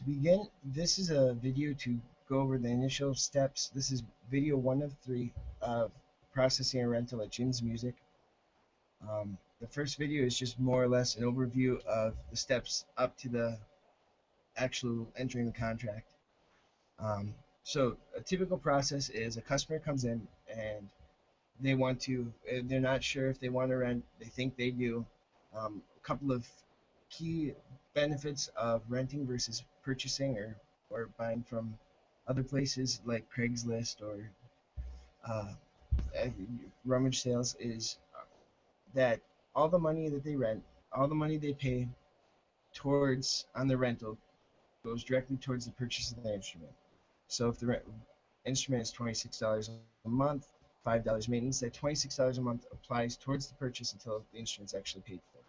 To begin, this is a video to go over the initial steps. This is video 1 of 3 of processing a rental at Jin's Music. The first video is just more or less an overview of the steps up to the actual entering the contract. So a typical process is a customer comes in and they want to, they're not sure if they want to rent, they think they do. A couple of key benefits of renting versus purchasing or buying from other places like Craigslist or uh, rummage sales is that all the money that they rent, all the money they pay towards on the rental goes directly towards the purchase of the instrument. So if the instrument is $26 a month, $5 maintenance, that $26 a month applies towards the purchase until the instrument's actually paid for.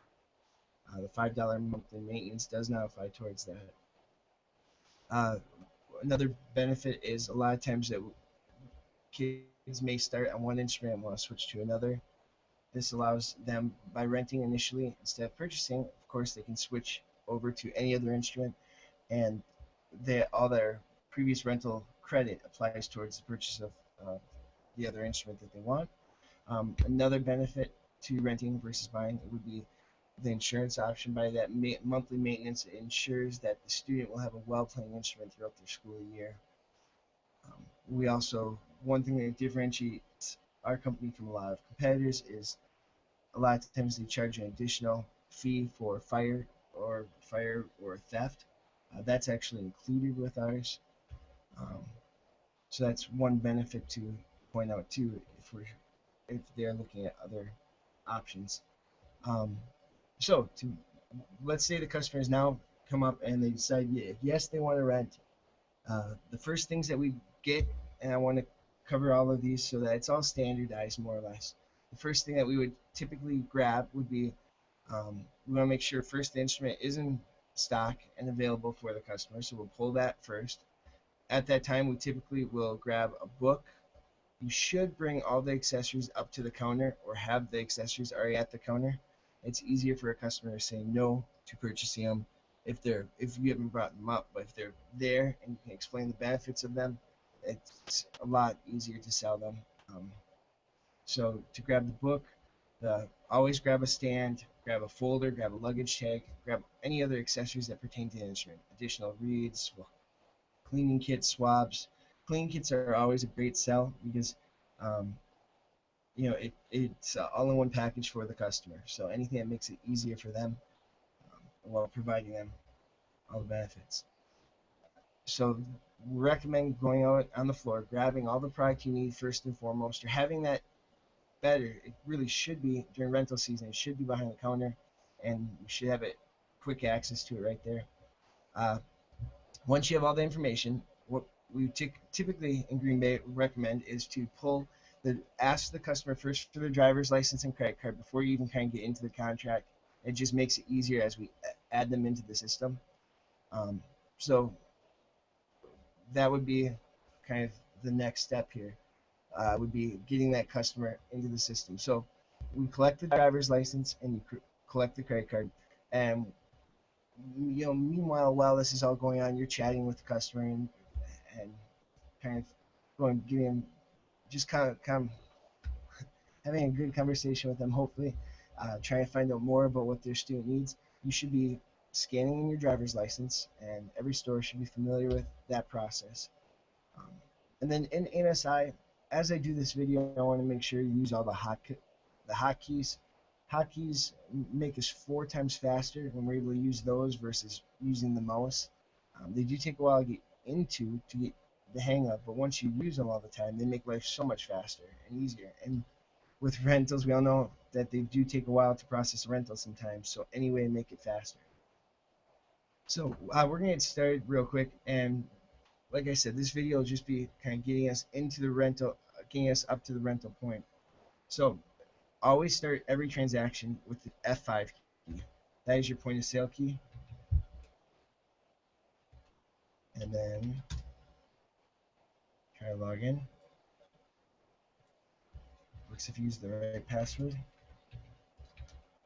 The $5 monthly maintenance does not apply towards that. Uh, Another benefit is a lot of times that kids may start on one instrument and want to switch to another. This allows them, by renting initially instead of purchasing, of course, they can switch over to any other instrument, and all their previous rental credit applies towards the purchase of the other instrument that they want. Another benefit to renting versus buying would be the insurance option. By that, monthly maintenance ensures that the student will have a well-playing instrument throughout their school year. We also, one thing that differentiates our company from a lot of competitors is a lot of times they charge an additional fee for fire or theft. That's actually included with ours. Um, so that's one benefit to point out too if they're looking at other options. Um, so to let's say the customers now come up and they decide yes they want to rent. The first things that we get, and I want to cover all of these so that it's all standardized more or less. The first thing that we would typically grab would be we want to make sure first the instrument is in stock and available for the customer, so we'll pull that first. At that time, we typically will grab a book. You should bring all the accessories up to the counter or have the accessories already at the counter. It's easier for a customer to say no to purchasing them if you haven't brought them up, but if they're there and you can explain the benefits of them, it's a lot easier to sell them. So to grab the book, always grab a stand, grab a folder, grab a luggage tag, grab any other accessories that pertain to the instrument. Additional reeds, cleaning kits, swabs. Cleaning kits are always a great sell because um, it's all in one package for the customer. So anything that makes it easier for them while providing them all the benefits. So we recommend going out on the floor, grabbing all the product you need first and foremost. You're having that better. It really should be during rental season. It should be behind the counter, and you should have it quick access to it right there. Uh, Once you have all the information, what we typically in Green Bay recommend is to ask the customer first for their driver's license and credit card before you even kind of get into the contract. It just makes it easier as we add them into the system. So that would be kind of the next step here. Would be getting that customer into the system. So we collect the driver's license and you collect the credit card, and meanwhile, while this is all going on, you're chatting with the customer and kind of getting just kind of having a good conversation with them. Hopefully, trying to find out more about what their student needs. You should be scanning in your driver's license, and every store should be familiar with that process. Um, and then in MSI, as I do this video, I want to make sure you use all the hotkeys. Hotkeys make us 4 times faster when we're able to use those versus using the mouse. They do take a while to get the hang of, but once you use them all the time, they make life so much faster and easier. And with rentals, we all know that they do take a while to process rentals sometimes. So any way to make it faster. So we're gonna get started real quick, and like I said, this video will just be kind of getting us into the rental, getting us up to the rental point. So always start every transaction with the F5 key. That is your point of sale key. And then try to log in. Looks if you use the right password.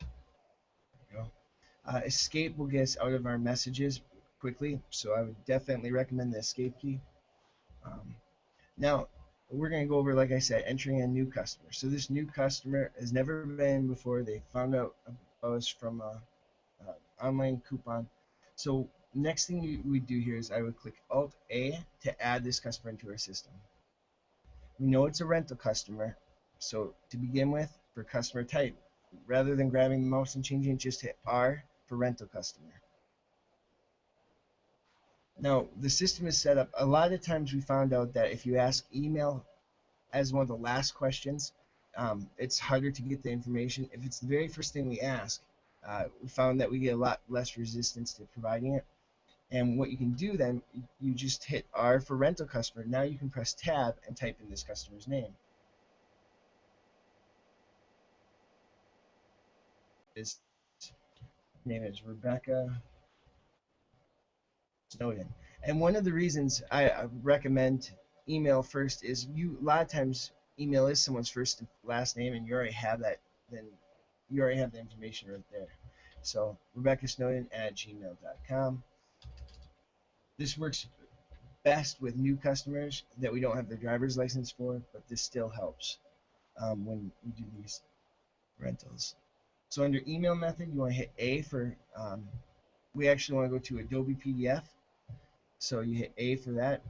There you go. Escape will get us out of our messages. quickly, so I would definitely recommend the escape key. Um, Now, we're going to go over, like I said, entering a new customer. So this new customer has never been before. They found out about us from a online coupon. So next thing we do here is I would click Alt A to add this customer into our system. We know it's a rental customer. So to begin with, for customer type, rather than grabbing the mouse and changing it, just hit R for rental customer. Now, the system is set up. A lot of times we found out that if you ask email as one of the last questions, it's harder to get the information. If it's the very first thing we ask, we found that we get a lot less resistance to providing it. And what you can do then, you just hit R for rental customer. Now you can press tab and type in this customer's name. His name is Rebecca Snowden. And one of the reasons I recommend email first is a lot of times email is someone's first and last name, and you already have that. Then you already have the information right there. So Rebecca Snowden at gmail.com. This works best with new customers that we don't have their driver's license for, but this still helps when you do these rentals. So under email method, you want to hit A for, we actually want to go to Adobe PDF. So you hit A for that.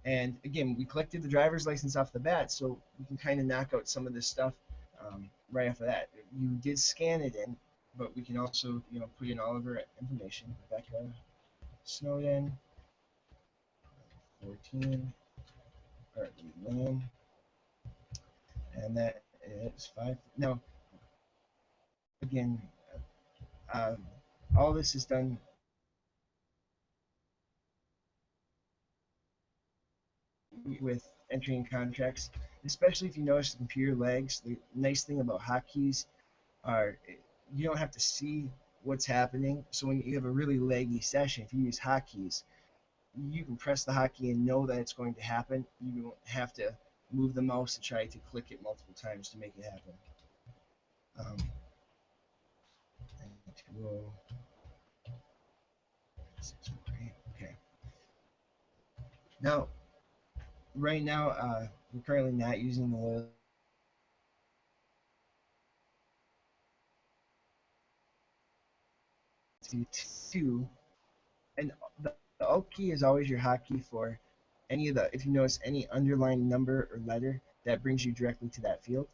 And again, we collected the driver's license off the bat, so we can kind of knock out some of this stuff right off of that. You did scan it in, but we can also, put in all of our information. Rebecca Snowden, 14, or Lane, and that is 5. Now, again, uh, all this is done with entering contracts, especially if you notice the computer lags. The nice thing about hotkeys are you don't have to see what's happening. So when you have a really laggy session, if you use hotkeys, you can press the hotkey and know that it's going to happen. You don't have to move the mouse and try to click it multiple times to make it happen. Okay. Now, right now, we're currently not using the loyalty to, and the alt key is always your hotkey for any of the, if you notice any underlined number or letter, that brings you directly to that field.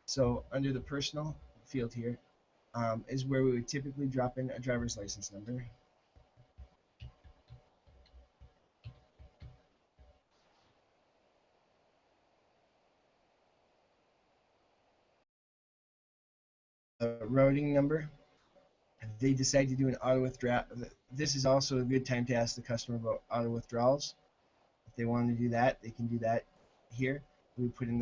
So under the personal field here is where we would typically drop in a driver's license number. A routing number. If they decide to do an auto withdrawal, this is also a good time to ask the customer about auto withdrawals. If they want to do that, they can do that here. We put in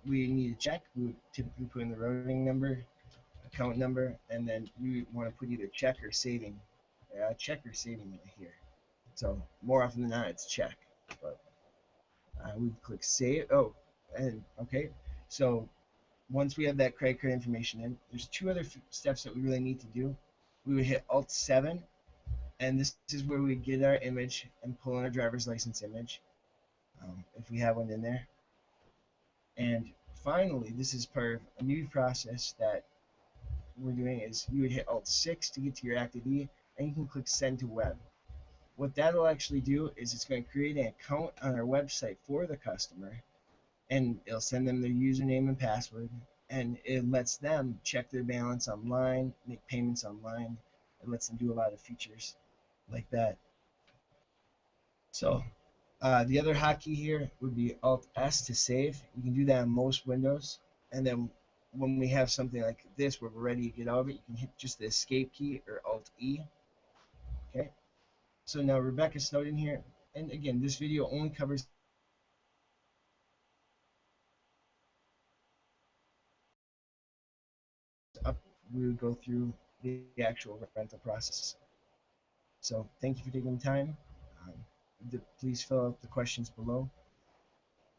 we need a check. We would typically put in the routing number, account number, and then we want to put either check or saving here. So more often than not, it's check. But we click save. Oh, and okay. So once we have that credit card information in, there's two other steps that we really need to do. We would hit Alt 7, and this is where we get our image and pull in our driver's license image, if we have one in there. And finally, this is part of a new process that we're doing is you would hit Alt 6 to get to your Active E, and you can click Send to Web. What that'll actually do is it's going to create an account on our website for the customer, and it'll send them their username and password, and it lets them check their balance online, make payments online. It lets them do a lot of features like that. So the other hotkey here would be Alt S to save. You can do that on most Windows, and then when we have something like this where we're ready to get out of it, you can hit just the escape key or Alt E. Okay. So now Rebecca Snowden here, and again, this video only covers up. We would go through the actual rental process. So thank you for taking the time. Please fill out the questions below.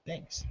Thanks.